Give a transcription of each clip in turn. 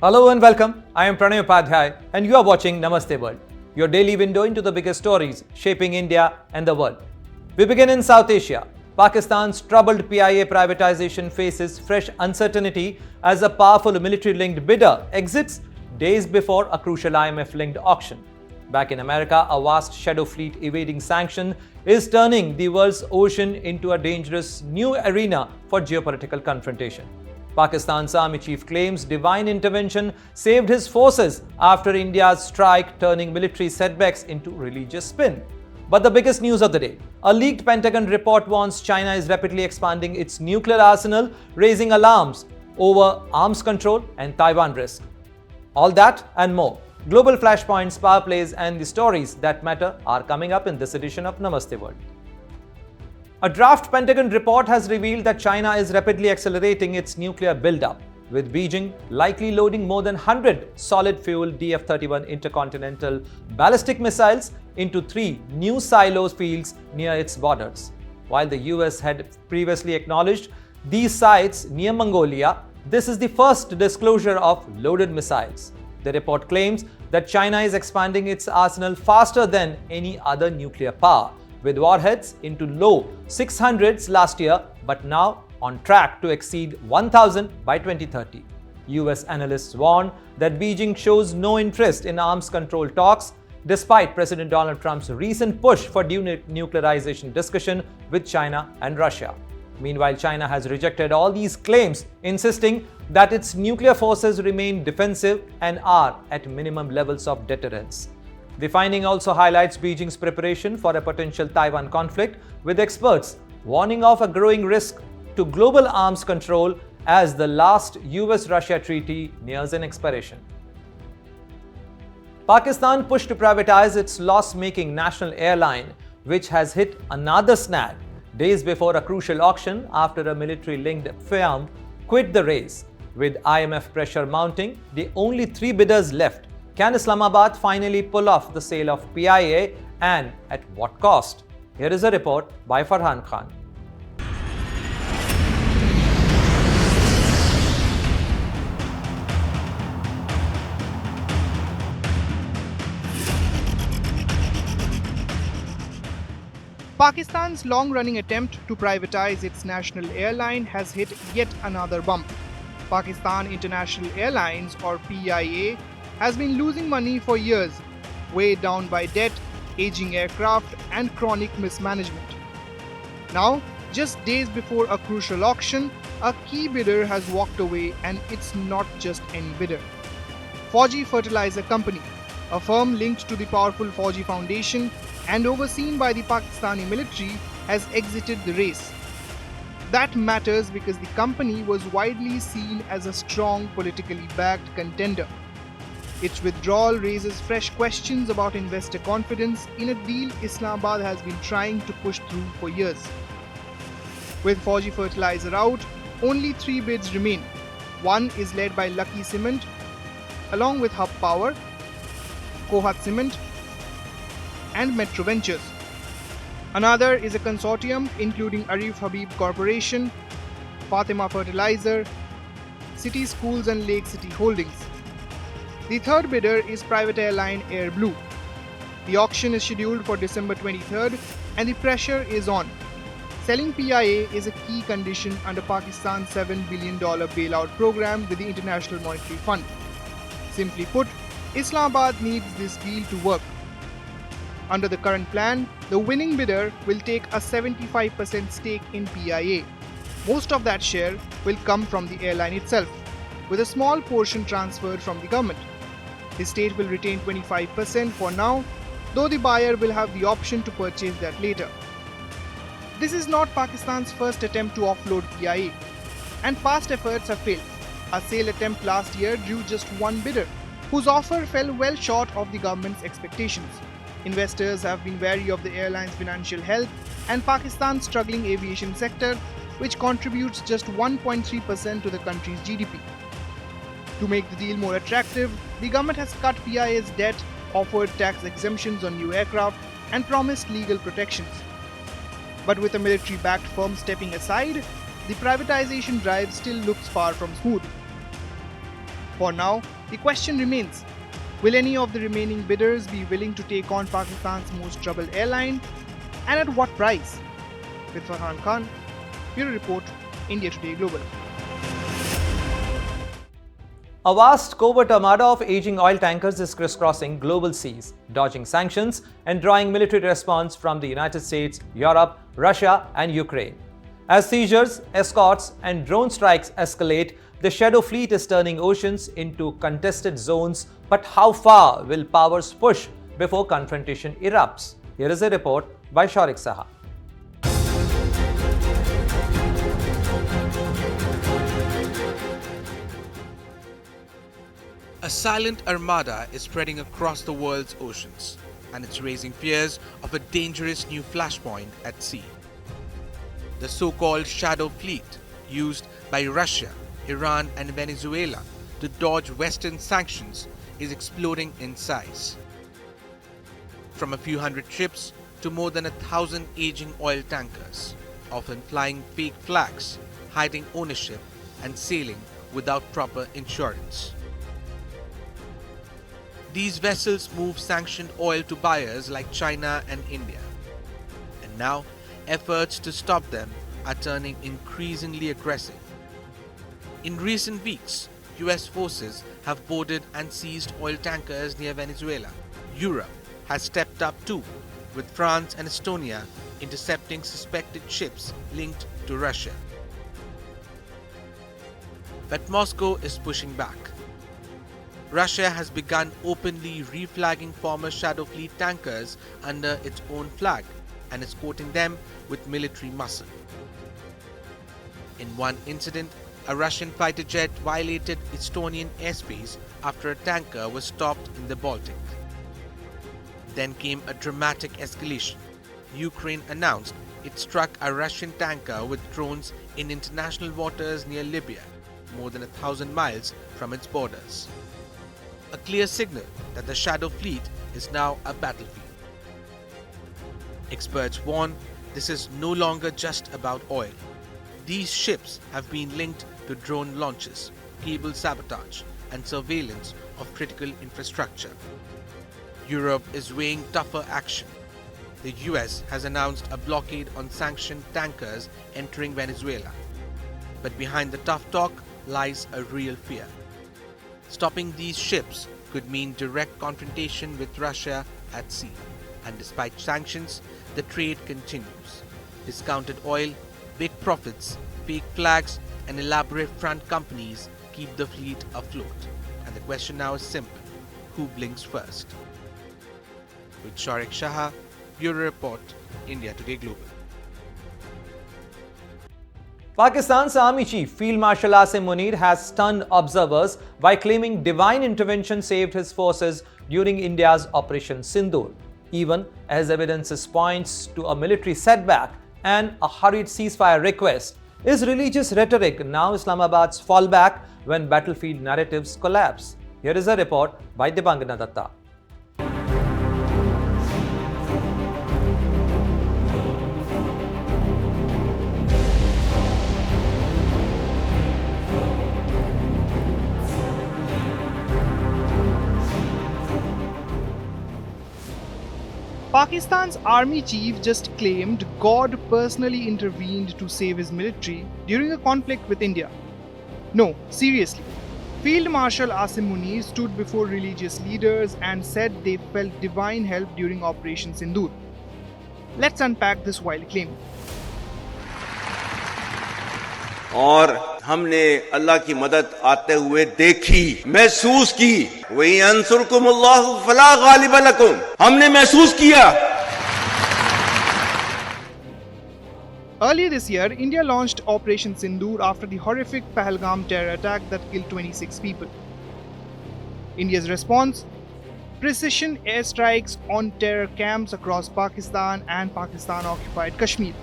Hello and welcome. I am Pranay Upadhyay and you are watching Namaste World, your daily window into the biggest stories shaping India and the world. We begin in South Asia. Pakistan's troubled PIA privatization faces fresh uncertainty as a powerful military-linked bidder exits days before a crucial IMF-linked auction. Back in America, a vast shadow fleet evading sanction is turning the world's ocean into a dangerous new arena for geopolitical confrontation. Pakistan's army chief claims divine intervention saved his forces after India's strike, turning military setbacks into religious spin. But the biggest news of the day, a leaked Pentagon report warns China is rapidly expanding its nuclear arsenal, raising alarms over arms control and Taiwan risk. All that and more. Global flashpoints, power plays, and the stories that matter are coming up in this edition of Namaste World. A draft Pentagon report has revealed that China is rapidly accelerating its nuclear buildup, with Beijing likely loading more than 100 solid-fuel DF-31 intercontinental ballistic missiles into 3 new silos fields near its borders. While the US had previously acknowledged these sites near Mongolia, this is the first disclosure of loaded missiles. The report claims that China is expanding its arsenal faster than any other nuclear power, with warheads into low 600s last year, but now on track to exceed 1,000 by 2030. US analysts warn that Beijing shows no interest in arms control talks, despite President Donald Trump's recent push for denuclearization discussion with China and Russia. Meanwhile, China has rejected all these claims, insisting that its nuclear forces remain defensive and are at minimum levels of deterrence. The finding also highlights Beijing's preparation for a potential Taiwan conflict, with experts warning of a growing risk to global arms control as the last US-Russia treaty nears an expiration. Pakistan pushed to privatize its loss-making national airline, which has hit another snag days before a crucial auction after a military-linked firm quit the race. With IMF pressure mounting, the only 3 bidders left. Can Islamabad finally pull off the sale of PIA, and at what cost? Here is a report by Farhan Khan. Pakistan's long-running attempt to privatize its national airline has hit yet another bump. Pakistan International Airlines, or PIA, has been losing money for years, weighed down by debt, aging aircraft, and chronic mismanagement. Now, just days before a crucial auction, a key bidder has walked away, and it's not just any bidder. Fauji Fertilizer Company, a firm linked to the powerful Fauji Foundation and overseen by the Pakistani military, has exited the race. That matters because the company was widely seen as a strong, politically backed contender. Its withdrawal raises fresh questions about investor confidence in a deal Islamabad has been trying to push through for years. With Fauji Fertilizer out, only 3 bids remain. One is led by Lucky Cement, along with Hub Power, Kohat Cement, and Metro Ventures. Another is a consortium including Arif Habib Corporation, Fatima Fertilizer, City Schools and Lake City Holdings. The third bidder is private airline Air Blue. The auction is scheduled for December 23rd and the pressure is on. Selling PIA is a key condition under Pakistan's $7 billion bailout program with the International Monetary Fund. Simply put, Islamabad needs this deal to work. Under the current plan, the winning bidder will take a 75% stake in PIA. Most of that share will come from the airline itself, with a small portion transferred from the government. The state will retain 25% for now, though the buyer will have the option to purchase that later. This is not Pakistan's first attempt to offload PIA, and past efforts have failed. A sale attempt last year drew just one bidder, whose offer fell well short of the government's expectations. Investors have been wary of the airline's financial health and Pakistan's struggling aviation sector, which contributes just 1.3% to the country's GDP. To make the deal more attractive, the government has cut PIA's debt, offered tax exemptions on new aircraft, and promised legal protections. But with a military-backed firm stepping aside, the privatization drive still looks far from smooth. For now, the question remains, will any of the remaining bidders be willing to take on Pakistan's most troubled airline, and at what price? With Farhan Khan, Bureau Report, India Today Global. A vast covert armada of aging oil tankers is crisscrossing global seas, dodging sanctions and drawing military response from the United States, Europe, Russia, and Ukraine. As seizures, escorts, and drone strikes escalate, the shadow fleet is turning oceans into contested zones. But how far will powers push before confrontation erupts? Here is a report by Shaurik Saha. A silent armada is spreading across the world's oceans, and it's raising fears of a dangerous new flashpoint at sea. The so-called shadow fleet, used by Russia, Iran and Venezuela to dodge Western sanctions, is exploding in size. From a few hundred ships to more than 1,000 aging oil tankers, often flying fake flags, hiding ownership and sailing without proper insurance. These vessels move sanctioned oil to buyers like China and India. And now, efforts to stop them are turning increasingly aggressive. In recent weeks, US forces have boarded and seized oil tankers near Venezuela. Europe has stepped up too, with France and Estonia intercepting suspected ships linked to Russia. But Moscow is pushing back. Russia has begun openly reflagging former Shadow Fleet tankers under its own flag and is coating them with military muscle. In one incident, a Russian fighter jet violated Estonian airspace after a tanker was stopped in the Baltic. Then came a dramatic escalation. Ukraine announced it struck a Russian tanker with drones in international waters near Libya, more than 1,000 miles from its borders. A clear signal that the Shadow Fleet is now a battlefield. Experts warn this is no longer just about oil. These ships have been linked to drone launches, cable sabotage, and surveillance of critical infrastructure. Europe is weighing tougher action. The US has announced a blockade on sanctioned tankers entering Venezuela. But behind the tough talk lies a real fear. Stopping these ships could mean direct confrontation with Russia at sea. And despite sanctions, the trade continues. Discounted oil, big profits, fake flags, and elaborate front companies keep the fleet afloat. And the question now is simple: who blinks first? With Shaurik Saha, Bureau Report, India Today Global. Pakistan's Army Chief Field Marshal Asim Munir has stunned observers by claiming divine intervention saved his forces during India's Operation Sindoor, even as evidence points to a military setback and a hurried ceasefire request. Is religious rhetoric now Islamabad's fallback when battlefield narratives collapse? Here is a report by Dibangana Datta. Pakistan's army chief just claimed God personally intervened to save his military during a conflict with India. No, seriously. Field Marshal Asim Munir stood before religious leaders and said they felt divine help during Operation Sindoor. Let's unpack this wild claim. और हमने अल्लाह की मदद आते हुए देखी, महसूस की। वही अंसुरकुमुल्लाहु फला गालिब लकुम, हमने महसूस किया। Earlier this year, India launched Operation Sindoor after the horrific Pahalgam terror attack that killed 26 people. India's response? Precision airstrikes on terror camps across Pakistan and Pakistan-occupied Kashmir.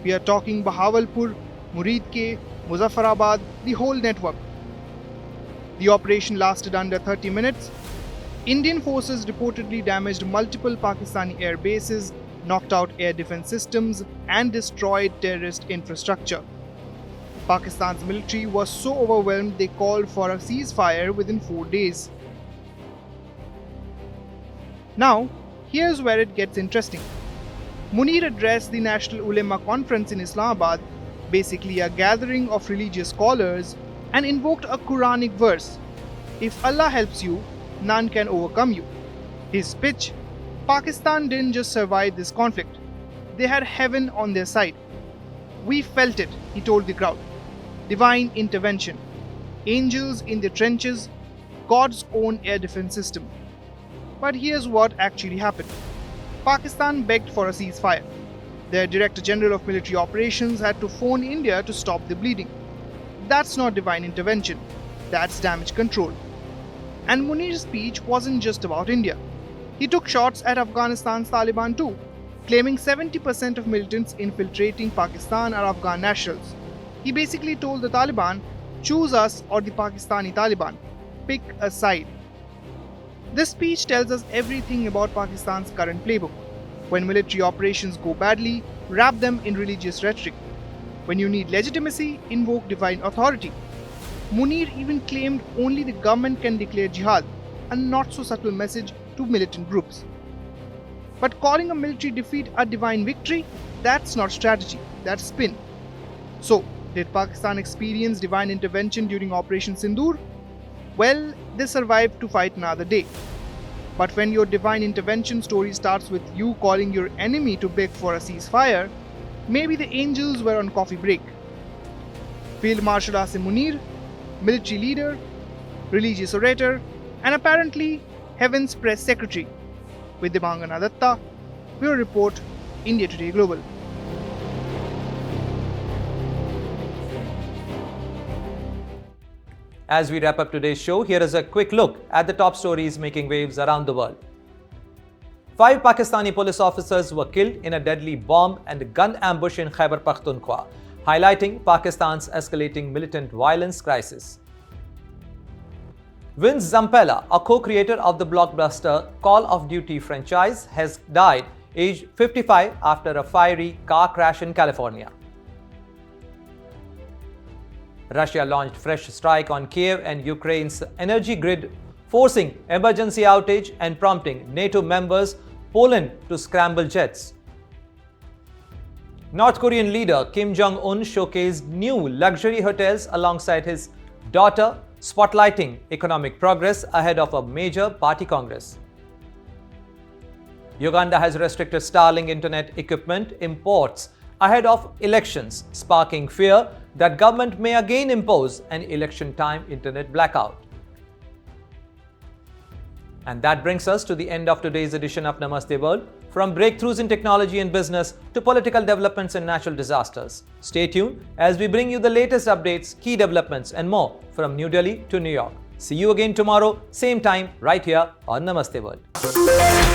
We are talking Bahawalpur, Muridke, Muzaffarabad, the whole network. The operation lasted under 30 minutes. Indian forces reportedly damaged multiple Pakistani air bases, knocked out air defense systems, and destroyed terrorist infrastructure. Pakistan's military was so overwhelmed they called for a ceasefire within 4 days. Now, here's where it gets interesting. Munir addressed the National Ulema Conference in Islamabad, basically a gathering of religious scholars, and invoked a Quranic verse, "If Allah helps you, none can overcome you." His pitch: Pakistan didn't just survive this conflict, they had heaven on their side. "We felt it," he told the crowd. Divine intervention, angels in the trenches, God's own air defense system. But here's what actually happened. Pakistan begged for a ceasefire. Their Director General of Military Operations had to phone India to stop the bleeding. That's not divine intervention, that's damage control. And Munir's speech wasn't just about India. He took shots at Afghanistan's Taliban too, claiming 70% of militants infiltrating Pakistan are Afghan nationals. He basically told the Taliban, choose us or the Pakistani Taliban. Pick a side. This speech tells us everything about Pakistan's current playbook. When military operations go badly, wrap them in religious rhetoric. When you need legitimacy, invoke divine authority. Munir even claimed only the government can declare jihad, a not so subtle message to militant groups. But calling a military defeat a divine victory, that's not strategy, that's spin. So, did Pakistan experience divine intervention during Operation Sindoor? Well, they survived to fight another day. But when your divine intervention story starts with you calling your enemy to beg for a ceasefire, maybe the angels were on coffee break. Field Marshal Asim Munir, military leader, religious orator, and apparently Heaven's press secretary. With Dimangana Datta, Bureau Report, India Today Global. As we wrap up today's show, here is a quick look at the top stories making waves around the world. 5 Pakistani police officers were killed in a deadly bomb and gun ambush in Khyber Pakhtunkhwa, highlighting Pakistan's escalating militant violence crisis. Vince Zampella, a co-creator of the blockbuster Call of Duty franchise, has died aged 55 after a fiery car crash in California. Russia launched fresh strike on Kiev and Ukraine's energy grid, forcing emergency outage and prompting NATO members Poland to scramble jets. North Korean leader Kim Jong-un showcased new luxury hotels alongside his daughter, spotlighting economic progress ahead of a major party congress. Uganda has restricted Starlink internet equipment imports ahead of elections, sparking fear that government may again impose an election-time internet blackout. And that brings us to the end of today's edition of Namaste World. From breakthroughs in technology and business to political developments and natural disasters. Stay tuned as we bring you the latest updates, key developments and more from New Delhi to New York. See you again tomorrow, same time, right here on Namaste World.